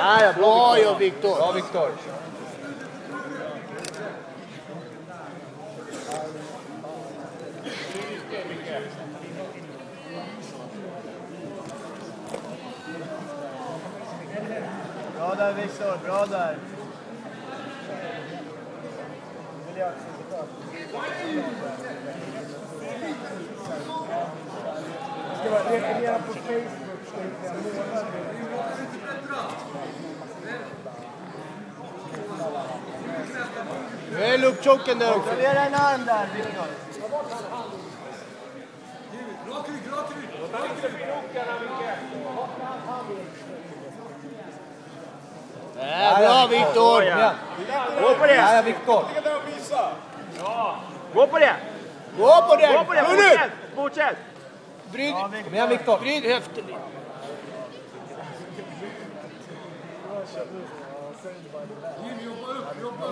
Ja, bra ju Viktor. Bra Viktor. Bra där Viktor, bra där. Ska vara reagera på Facebook. Väl upp chocken där också. Kontrollera en arm där, Viktor. Bra Viktor. Gå på det. Ja, Viktor. Gå på det. Gå på det. Gå på det. Fortsätt. Vrid. Kom igen Viktor. Vrid höften. Jobba.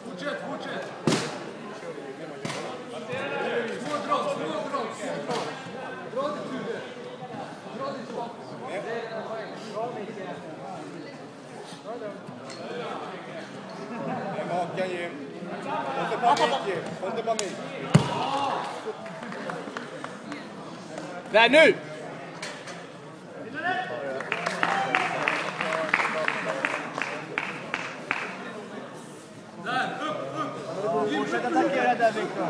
Fortsätt. Små drag. Dra ditt huvud. Dra ditt vapen. Det är makan Jim. Håll det panik. Där nu! Fortsätt attackera där Viktor.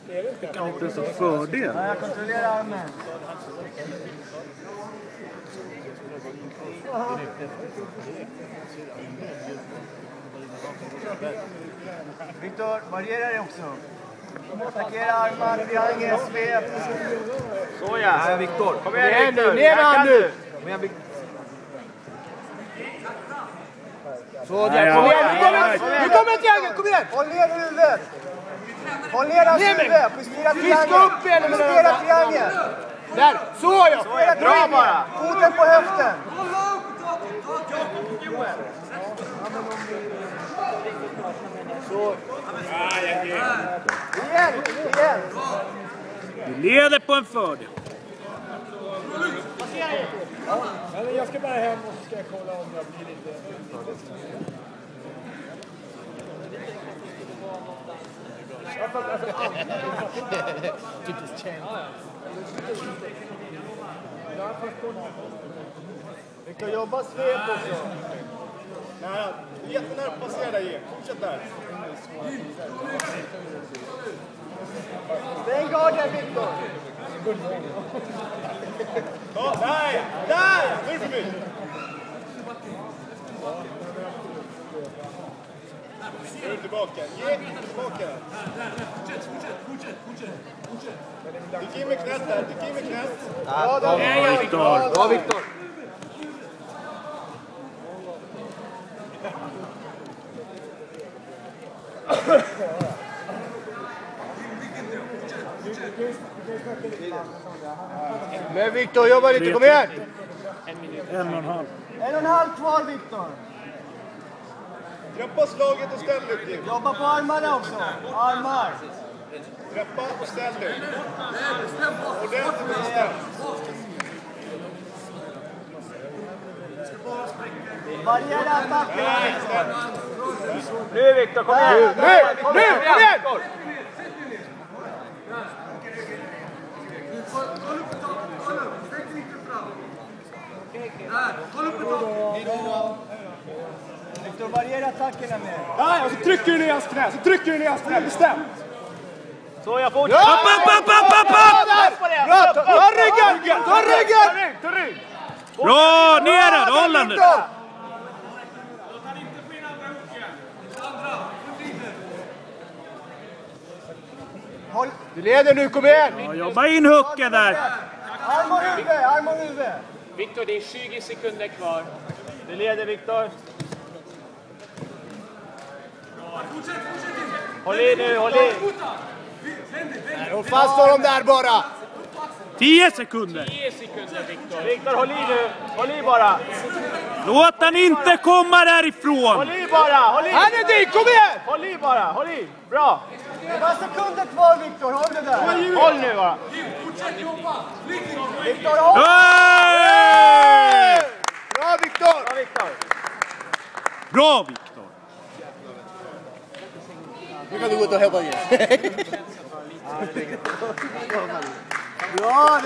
Det kan inte så fördel. Ja, jag kontrollerar armen. Viktor, variera det också. Attackera armar, triangel, svep. Så ja. Ja, Viktor. Kom igen Viktor. Ner med han nu. Kom igen Viktor. Så där, kom igen. Nu kommer triangel, kom igen. Håll ner huvudet. Håll ner hans huvud. Justera triangel. Justera triangel. Där, så ja. Bra bara. Foten på höften. Så. Igen. Vi leder på en fördel. Jag ska bara hem och så ska jag kolla om jag blir lite... Vi kan jobba svep också. Nära. Jättenära att passera dig. Fortsätt där. Stäng garden, Viktor. Ja, där! Nu är det förbi. Nu är du tillbaka. Ge tillbaka. Du ger mig knät där. Bra Viktor. Men Viktor, jobba lite, kom igen! 1,5. 1,5 kvar, Viktor. Trappa slaget och ställ dig, Jim. Jobba på armarna också. Armar. Trappa och ställ dig. Ordentligt ställ. Variera attacken. Nu Viktor, kom igen. Nu, kom igen! Viktor, variera attackerna med. Nej, och så trycker du ner hans knä. Bestämt. Så jag fortsätter. Ta ryggen! Bra, neråt, hållande. Du leder nu, kom igen! Ja, jobba in hooken där. Arm och huvud. Viktor, det är 20 sekunder kvar. Du leder Viktor. Håll i nu, håll i. Håll fast honom där bara. 10 sekunder. 10 sekunder Viktor. Viktor, håll i nu. Håll i bara. Låt han inte komma därifrån. Håll i bara, håll i. Han är dit, kom igen! Håll i bara, håll i. Bra. Det är bara sekunder kvar, Viktor. Håll det där. Håll nu bara. Fortsätt jobba! Viktor, håll! Hey! Bra Viktor. Bra Viktor. Bra Viktor! Nu kan du gå ut och hämta igen. Bra!